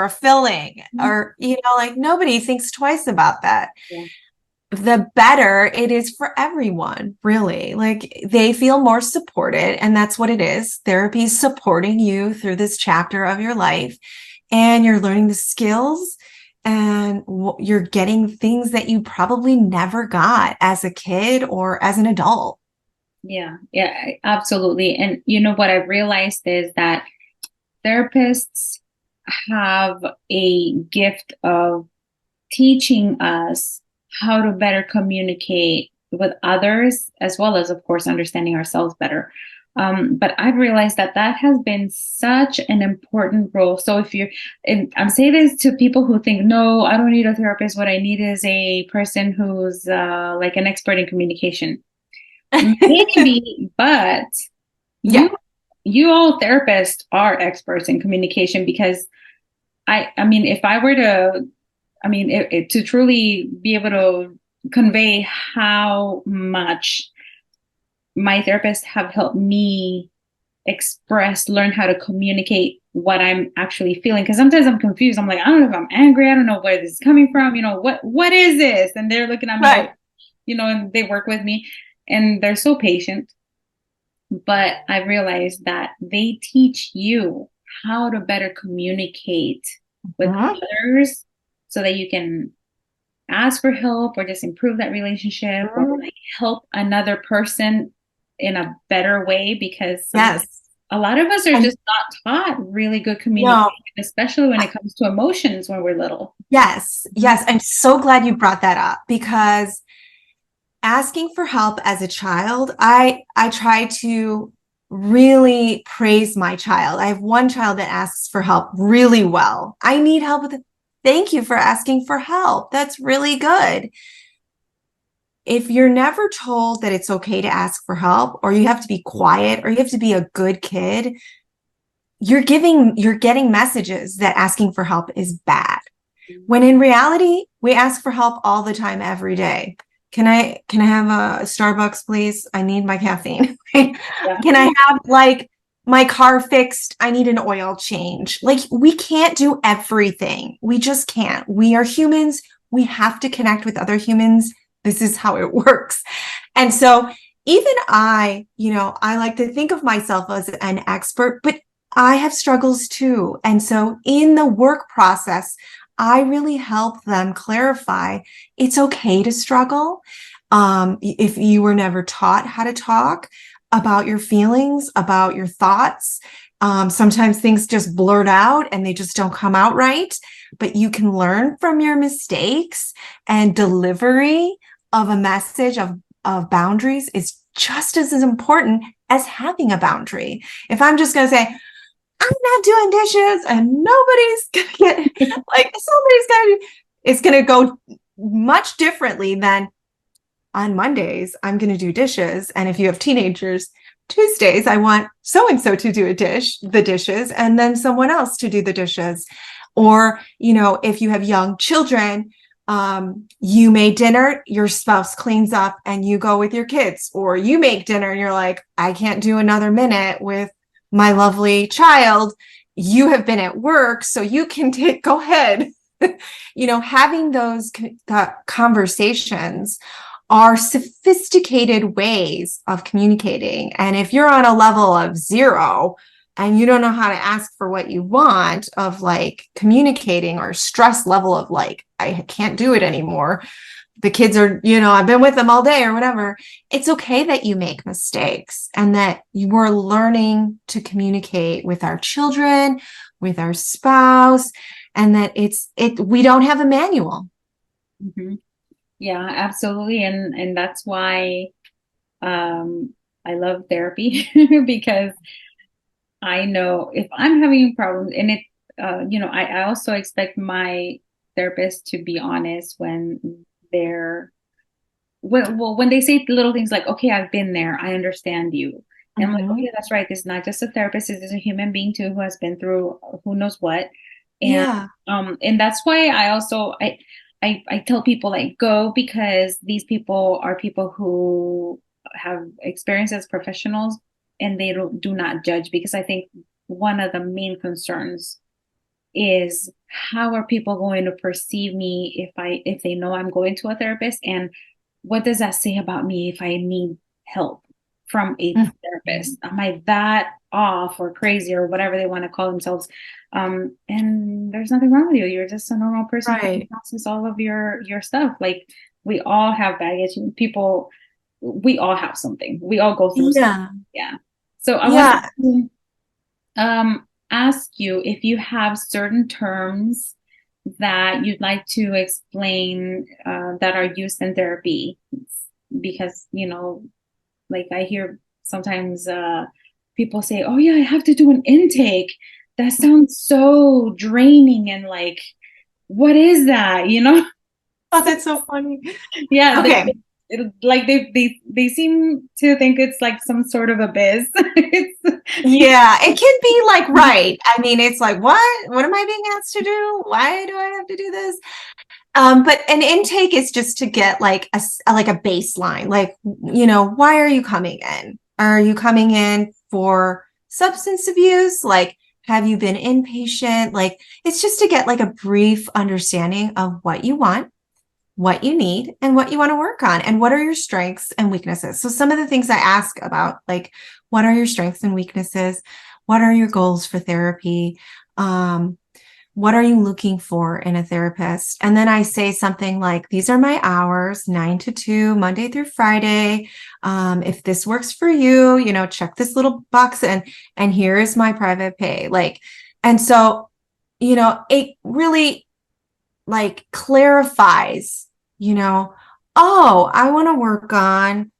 filling, or, like, nobody thinks twice about that. Yeah. The better it is for everyone, really. Like, they feel more supported, and that's what it is. Therapy is supporting you through this chapter of your life, and you're learning the skills, and you're getting things that you probably never got as a kid or as an adult. Yeah, absolutely. And what I've realized is that therapists have a gift of teaching us how to better communicate with others, as well as, of course, understanding ourselves better. But I've realized that has been such an important role. So and I'm saying this to people who think, no, I don't need a therapist. What I need is a person who's like an expert in communication. Maybe, but Yeah. you all therapists are experts in communication, because I mean, if I were to, to truly be able to convey how much my therapists have helped me learn how to communicate what I'm actually feeling. Because sometimes I'm confused. I'm like, I don't know if I'm angry. I don't know where this is coming from. What is this? And they're looking at me, Right. and they work with me, and they're so patient. But I realized that they teach you how to better communicate with others, so that you can ask for help, or just improve that relationship, or like help another person in a better way, because a lot of us are just not taught really good communication, especially when it comes to emotions when we're little. Yes. I'm so glad you brought that up, because asking for help as a child, I try to really praise my child. I have one child that asks for help really well. I need help with it. Thank you for asking for help. That's really good. If you're never told that it's okay to ask for help, or you have to be quiet, or you have to be a good kid, you're getting messages that asking for help is bad. When in reality, we ask for help all the time, every day. Can I have a Starbucks, please? I need my caffeine. Can I have, like, my car fixed? I need an oil change. Like, we can't do everything. We just can't. We are humans. We have to connect with other humans. This is how it works. And so even I like to think of myself as an expert, but I have struggles too. And so in the work process, I really help them clarify it's okay to struggle. If you were never taught how to talk about your feelings, about your thoughts, sometimes things just blurt out and they just don't come out right, but you can learn from your mistakes, and delivery of a message of boundaries is just as important as having a boundary. If I'm just going to say, I'm not doing dishes, and nobody's going to get, like, it's going to go much differently than on Mondays, I'm going to do dishes. And if you have teenagers, Tuesdays, I want so-and-so to do the dishes, and then someone else to do the dishes. Or, if you have young children, You made dinner, your spouse cleans up and you go with your kids, or you make dinner and you're like, I can't do another minute with my lovely child. You have been at work, so you can go ahead. Having those conversations are sophisticated ways of communicating. And if you're on a level of 0 and you don't know how to ask for what you want, of like communicating, or stress level of like, I can't do it anymore. The kids are, I've been with them all day or whatever. It's okay that you make mistakes, and that you are learning to communicate with our children, with our spouse, and that we don't have a manual. Mm-hmm. Yeah, absolutely. And that's why I love therapy because I know if I'm having problems, and I also expect my therapist to be honest when when they say little things like, okay, I've been there, I understand you. And I'm like, oh yeah, that's right. This is not just a therapist, this is a human being too, who has been through who knows what. And Yeah. And that's why I tell people like go, because these people are people who have experience as professionals, and they do not judge, because I think one of the main concerns is, how are people going to perceive me if they know I'm going to a therapist, and what does that say about me if I need help from a therapist? Am I that off or crazy or whatever they want to call themselves? And there's nothing wrong with you. You're just a normal person who processes all of your stuff. Like, we all have baggage. We all have something. We all go through something. Yeah. So I want to ask you if you have certain terms that you'd like to explain that are used in therapy, because like I hear sometimes people say, oh yeah, I have to do an intake. That sounds so draining, and like, what is that? Oh, that's so funny. Yeah. Okay. They seem to think it's like some sort of a biz. Yeah, it can be like, right. I mean, it's like, what am I being asked to do? Why do I have to do this? But an intake is just to get like a baseline. Like, why are you coming in? Are you coming in for substance abuse? Like, have you been inpatient? Like, it's just to get like a brief understanding of what you want, what you need, and what you want to work on, and what are your strengths and weaknesses. So some of the things I ask about, like, what are your strengths and weaknesses? What are your goals for therapy? What are you looking for in a therapist? And then I say something like, these are my hours, 9 to 2, Monday through Friday. If this works for you, check this little box, and here is my private pay. Like, and so, it really like clarifies, oh, I want to work on,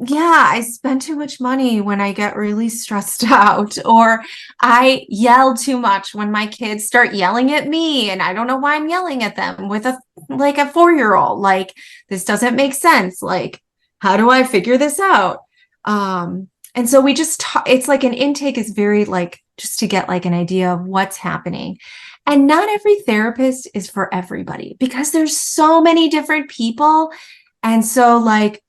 I spend too much money when I get really stressed out, or I yell too much when my kids start yelling at me and I don't know why I'm yelling at them with a 4-year-old. Like, this doesn't make sense. Like, how do I figure this out? And so we just it's like an intake is very like just to get like an idea of what's happening. And not every therapist is for everybody, because there's so many different people. And so like,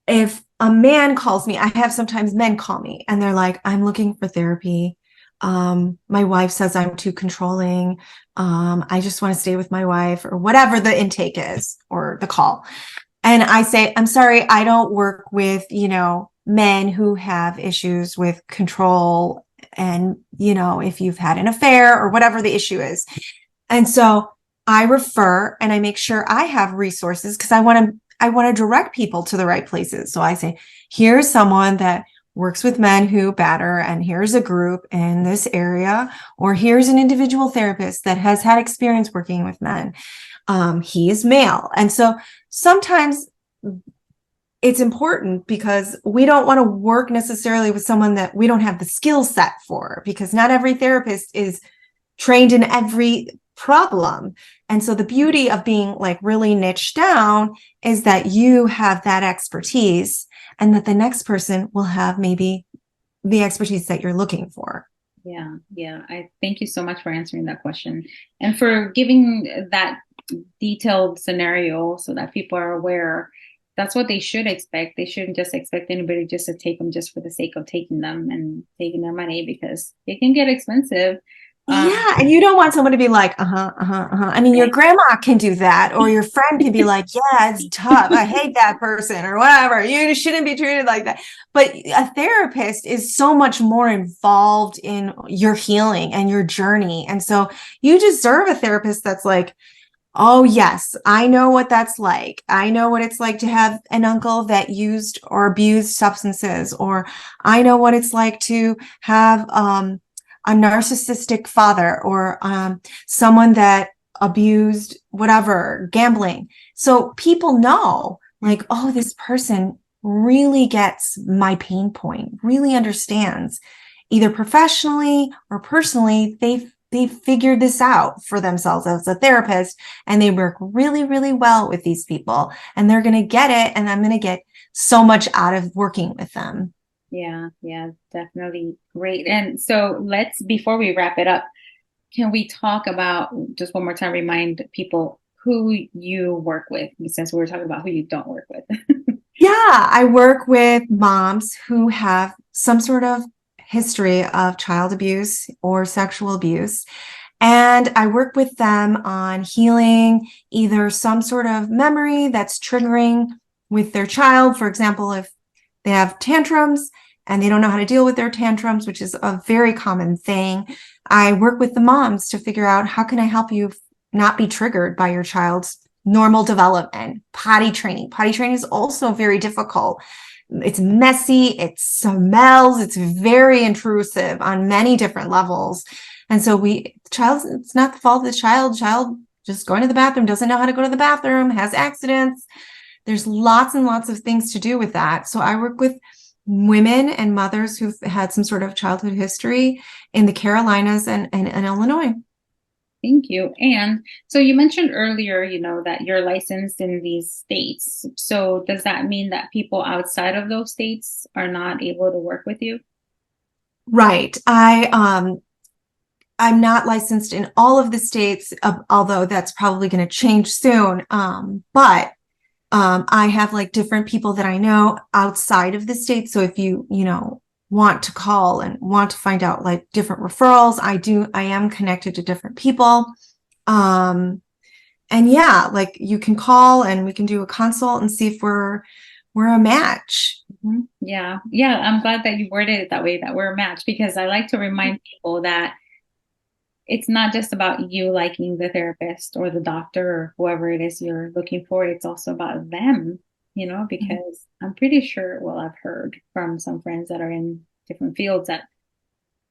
if a man calls me, I have sometimes men call me and they're like, I'm looking for therapy. My wife says I'm too controlling. I just want to stay with my wife, or whatever the intake is or the call. And I say, I'm sorry, I don't work with, men who have issues with control, and, if you've had an affair or whatever the issue is. And so I refer and I make sure I have resources, because I want to direct people to the right places. So I say, here's someone that works with men who batter, and here's a group in this area, or here's an individual therapist that has had experience working with men. He is male. And so sometimes it's important, because we don't want to work necessarily with someone that we don't have the skill set for, because not every therapist is trained in every problem. And so the beauty of being like really niche down is that you have that expertise, and that the next person will have maybe the expertise that you're looking for. Yeah. I thank you so much for answering that question and for giving that detailed scenario so that people are aware. That's what they should expect. They shouldn't just expect anybody just to take them just for the sake of taking them and taking their money, because it can get expensive. Yeah, and you don't want someone to be like, uh-huh, uh-huh, uh-huh. I mean, your grandma can do that, or your friend can be like, yeah, it's tough. I hate that person, or whatever. You shouldn't be treated like that. But a therapist is so much more involved in your healing and your journey. And so you deserve a therapist that's like, oh, yes, I know what that's like. I know what it's like to have an uncle that used or abused substances, or I know what it's like to have a narcissistic father, or someone that abused whatever, gambling. So people know, like, oh, this person really gets my pain point, really understands, either professionally or personally. They figured this out for themselves as a therapist, and they work really, really well with these people, and they're going to get it. And I'm going to get so much out of working with them. Yeah, definitely great. And so before we wrap it up, can we talk about, just one more time, remind people who you work with, since we were talking about who you don't work with? Yeah, I work with moms who have some sort of history of child abuse or sexual abuse. And I work with them on healing either some sort of memory that's triggering with their child. For example, if they have tantrums and they don't know how to deal with their tantrums, which is a very common thing, I work with the moms to figure out, how can I help you not be triggered by your child's normal development. Potty training is also very difficult. It's messy, it smells, it's very intrusive on many different levels. And so it's not the fault of the child just going to the bathroom, doesn't know how to go to the bathroom, has accidents. There's lots and lots of things to do with that. So I work with women and mothers who've had some sort of childhood history in the Carolinas and Illinois. Thank you. And so you mentioned earlier, that you're licensed in these states. So does that mean that people outside of those states are not able to work with you? Right. I'm not licensed in all of the states, although that's probably going to change soon. But I have like different people that I know outside of the state. So if you want to call and want to find out like different referrals, I am connected to different people. And yeah, like you can call and we can do a consult and see if we're a match. Mm-hmm. Yeah. I'm glad that you worded it that way, that we're a match, because I like to remind people that it's not just about you liking the therapist or the doctor or whoever it is you're looking for. It's also about them, because I'm pretty sure, well, I've heard from some friends that are in different fields that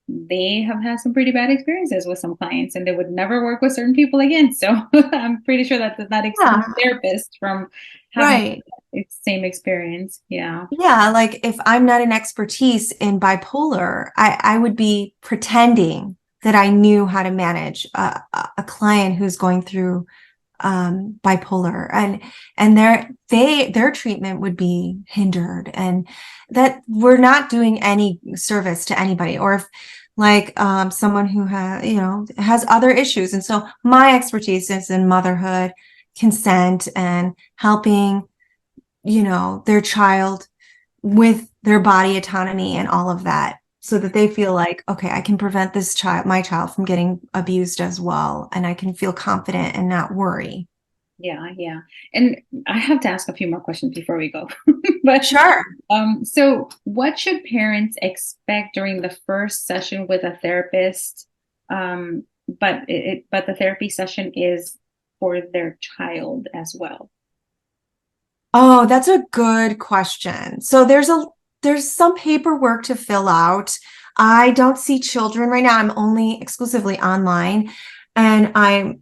they have had some pretty bad experiences with some clients and they would never work with certain people again. So I'm pretty sure that does not exclude therapists from having the same experience. Yeah. Yeah. Like if I'm not an expertise in bipolar, I would be pretending that I knew how to manage a client who's going through bipolar, and their treatment would be hindered, and that we're not doing any service to anybody. Or if like someone who has other issues. And so my expertise is in motherhood, consent, and helping their child with their body autonomy and all of that, so that they feel like, okay, I can prevent my child from getting abused as well. And I can feel confident and not worry. Yeah. And I have to ask a few more questions before we go. But sure. So what should parents expect during the first session with a therapist? But the therapy session is for their child as well. Oh, that's a good question. So there's some paperwork to fill out. I don't see children right now. I'm only exclusively online. And I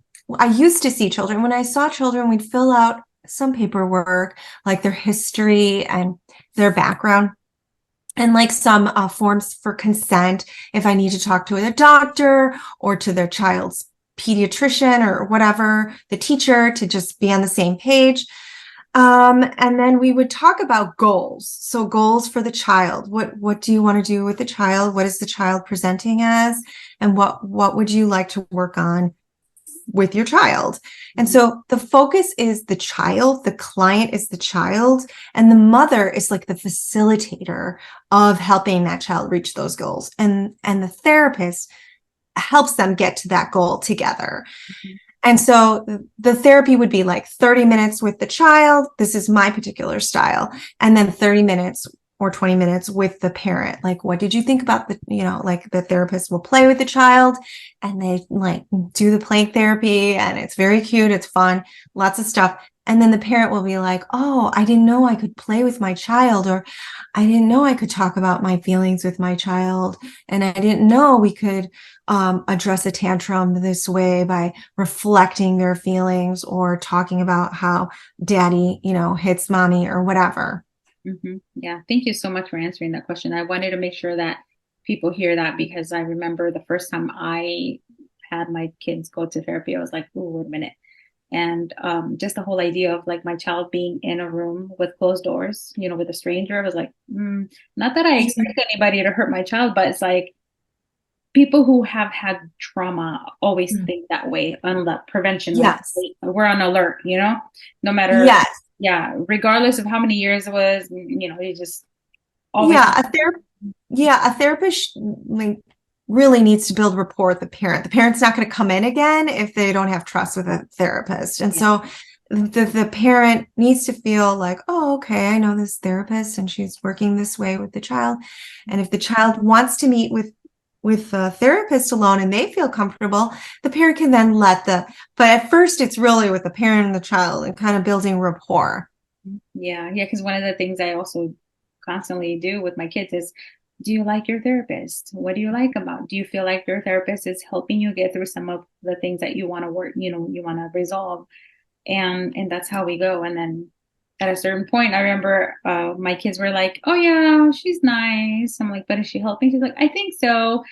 used to see children. When I saw children, we'd fill out some paperwork, like their history and their background, and like some forms for consent if I need to talk to a doctor or to their child's pediatrician or whatever, the teacher, to just be on the same page. And then we would talk about goals. So goals for the child. What do you want to do with the child? What is the child presenting as? And what would you like to work on with your child? And so the focus is the child, the client is the child, and the mother is like the facilitator of helping that child reach those goals. And the therapist helps them get to that goal together. And so the therapy would be like 30 minutes with the child. This is my particular style. And then 30 minutes or 20 minutes with the parent. Like, what did you think about like the therapist will play with the child and they like do the play therapy, and it's very cute. It's fun, lots of stuff. And then the parent will be like, oh, I didn't know I could play with my child, or I didn't know I could talk about my feelings with my child. And I didn't know we could address a tantrum this way by reflecting their feelings or talking about how daddy, hits mommy or whatever. Yeah. Thank you so much for answering that question. I wanted to make sure that people hear that, because I remember the first time I had my kids go to therapy, I was like, oh, wait a minute. And just the whole idea of like my child being in a room with closed doors, with a stranger, I was like, not that I expect anybody to hurt my child, but it's like people who have had trauma always think that way on the prevention. Yes. Like, we're on alert, no matter. Yes. Yeah, regardless of how many years it was, you just always. A therapist like really needs to build rapport with the parent. The parent's not going to come in again if they don't have trust with a therapist. And so the parent needs to feel like, oh, okay, I know this therapist and she's working this way with the child. And if the child wants to meet with a therapist alone and they feel comfortable, the parent can then but at first it's really with the parent and the child and kind of building rapport. Yeah. Because one of the things I also constantly do with my kids is, do you like your therapist? What do you like about? Do you feel like your therapist is helping you get through some of the things that you want to work, you want to resolve? And that's how we go. And then at a certain point, I remember my kids were like, oh yeah, she's nice. I'm like, but is she helping? She's like, I think so.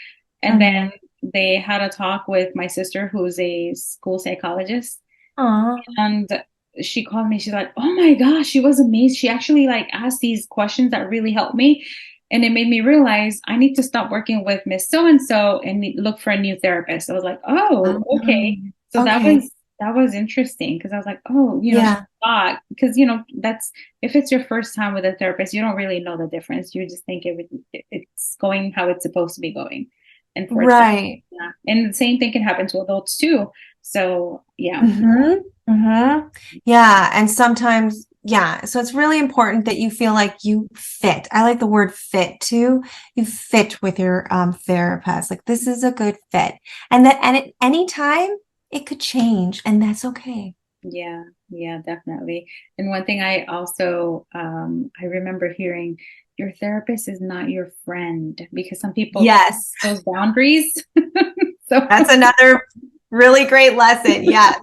And then they had a talk with my sister, who's a school psychologist. And she called me. She's like, oh my gosh, she was amazing. She actually like asked these questions that really helped me. And it made me realize I need to stop working with Miss So-and-so and look for a new therapist. I was like, oh, okay. So that was interesting, because I was like, oh, because, that's, if it's your first time with a therapist, you don't really know the difference. You just think it's going how it's supposed to be going. And right. And the same thing can happen to adults too. So, yeah. Yeah. And sometimes, so it's really important that you feel like you fit. I like the word fit too. You fit with your therapist. Like, this is a good fit. And at any time it could change, and that's okay. Yeah, definitely. And one thing I also, I remember hearing, your therapist is not your friend, because some people those boundaries. So that's another really great lesson. Yes.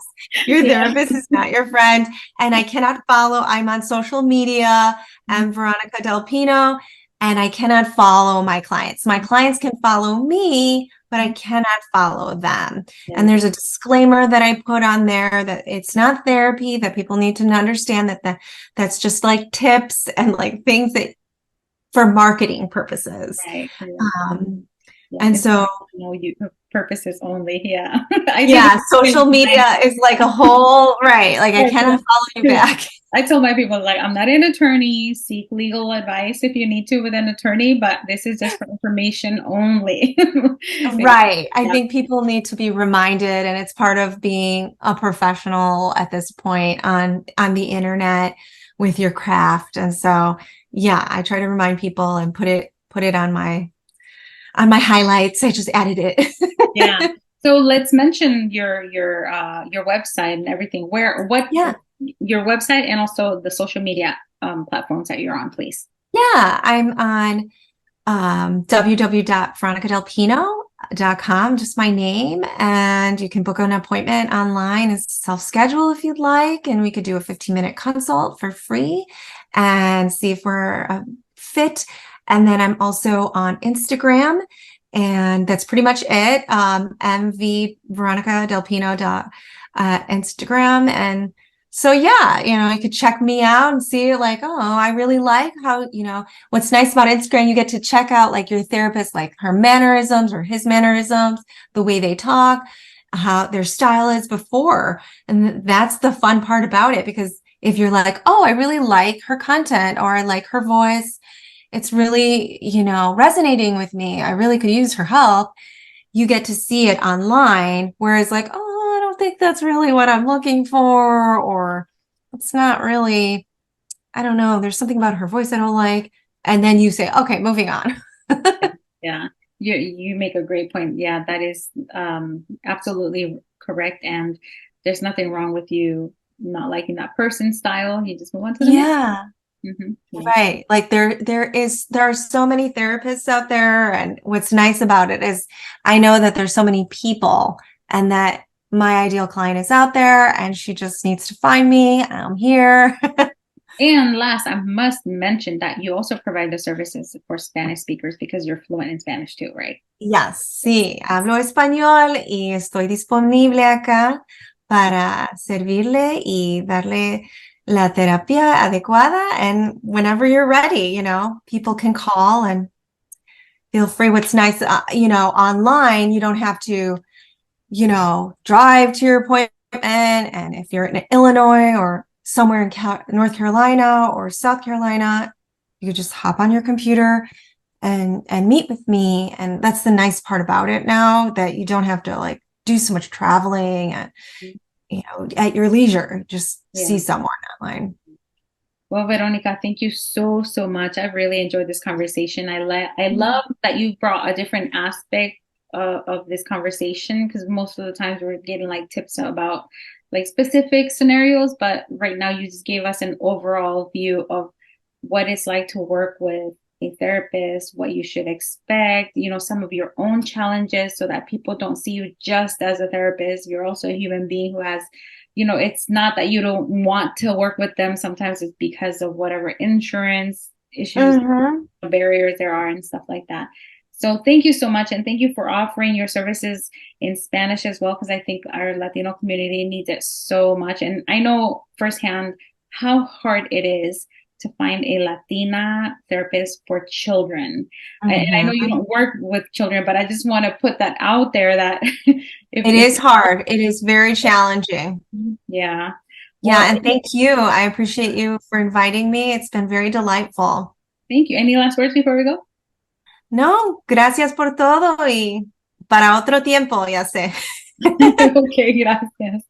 Your therapist is not your friend. And I'm on social media. I'm Veronica Del Pino, and I cannot follow my clients. My clients can follow me, but I cannot follow them. And there's a disclaimer that I put on there that it's not therapy, that people need to understand that's just like tips and like things that for marketing purposes. Right. And so, purposes only. Yeah. Social media is like a whole, right. Like, I cannot follow you back. I told my people, like, I'm not an attorney. Seek legal advice if you need to with an attorney, but this is just for information only. Right. I think people need to be reminded, and it's part of being a professional at this point on the internet with your craft. And so, I try to remind people and put it on my highlights. I just added it. So let's mention your website and everything. Your website and also the social media platforms that you're on, please. I'm on www.veronicadelpino.com, just my name, and you can book an appointment online. It's self-schedule if you'd like, and we could do a 15-minute consult for free and see if we're fit. And then I'm also on Instagram, and that's pretty much it. MV Veronica Del Pino Instagram, and So yeah, you could check me out and see like, oh, I really like how, what's nice about Instagram, you get to check out like your therapist, like her mannerisms or his mannerisms, the way they talk, how their style is before. And that's the fun part about it, because if you're like, oh, I really like her content or I like her voice, it's really, resonating with me, I really could use her help, you get to see it online. Whereas like, oh, I don't think that's really what I'm looking for, or it's not really, I don't know, there's something about her voice I don't like. And then you say, okay, moving on. Yeah, you make a great point. Yeah, that is absolutely correct. And there's nothing wrong with you not liking that person's style. You just move on to the next. Yeah. Right. Like there are so many therapists out there. And what's nice about it is I know that there's so many people, and that my ideal client is out there, and she just needs to find me. I'm here. And last, I must mention that you also provide the services for Spanish speakers because you're fluent in Spanish too, right? Yes, sí, hablo español y estoy disponible acá para servirle y darle la terapia adecuada. And whenever you're ready, people can call and feel free. What's nice, online, you don't have to, drive to your appointment. And if you're in Illinois or somewhere in North Carolina or South Carolina, you could just hop on your computer and meet with me. And that's the nice part about it now, that you don't have to like do so much traveling and, at your leisure, just see someone online. Well, Veronica, thank you so, so much. I really enjoyed this conversation. I love that you brought a different aspect of this conversation, because most of the times we're getting like tips about like specific scenarios, but right now you just gave us an overall view of what it's like to work with a therapist, what you should expect, some of your own challenges, so that people don't see you just as a therapist. You're also a human being who has, it's not that you don't want to work with them. Sometimes it's because of whatever insurance issues, barriers there are and stuff like that. So thank you so much. And thank you for offering your services in Spanish as well, because I think our Latino community needs it so much. And I know firsthand how hard it is to find a Latina therapist for children. And I know you don't work with children, but I just want to put that out there that it is hard. It is very challenging. Yeah. Yeah. And thank you. I appreciate you for inviting me. It's been very delightful. Thank you. Any last words before we go? No, gracias por todo y para otro tiempo, ya sé. Okay, gracias.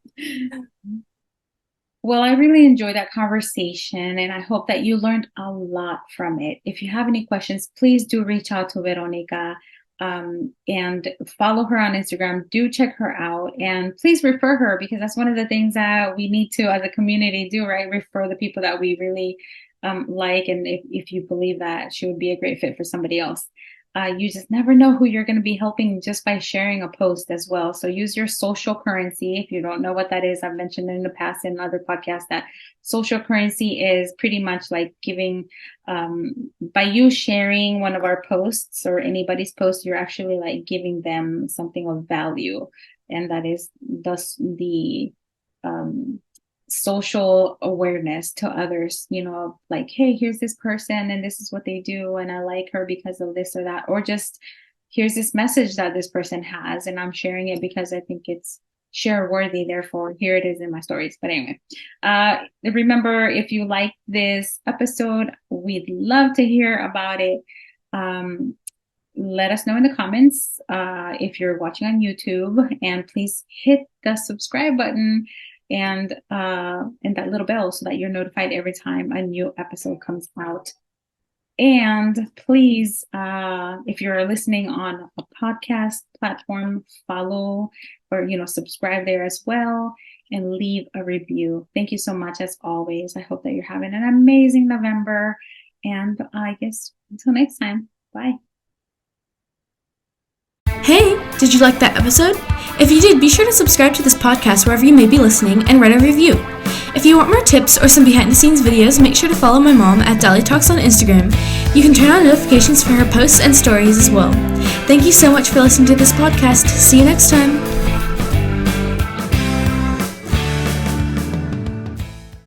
Well, I really enjoyed that conversation, and I hope that you learned a lot from it. If you have any questions, please do reach out to Veronica and follow her on Instagram. Do check her out, and please refer her, because that's one of the things that we need to, as a community, do, right? Refer the people that we really like, and if you believe that she would be a great fit for somebody else. You just never know who you're going to be helping just by sharing a post as well. So use your social currency. If you don't know what that is, I've mentioned in the past in other podcasts that social currency is pretty much like giving, by you sharing one of our posts or anybody's post, you're actually like giving them something of value. And that is thus the social awareness to others, like, hey, here's this person and this is what they do and I like her because of this or that, or just here's this message that this person has and I'm sharing it because I think it's share worthy, therefore here it is in my stories. But anyway, remember, if you like this episode, we'd love to hear about it. Let us know in the comments if you're watching on YouTube, and please hit the subscribe button and that little bell so that you're notified every time a new episode comes out. And please, if you're listening on a podcast platform, follow or subscribe there as well and leave a review. Thank you so much as always. I hope that you're having an amazing November, and I guess until next time, bye. Hey, did you like that episode? If you did, be sure to subscribe to this podcast wherever you may be listening and write a review. If you want more tips or some behind-the-scenes videos, make sure to follow my mom at Dalitalks on Instagram. You can turn on notifications for her posts and stories as well. Thank you so much for listening to this podcast. See you next time.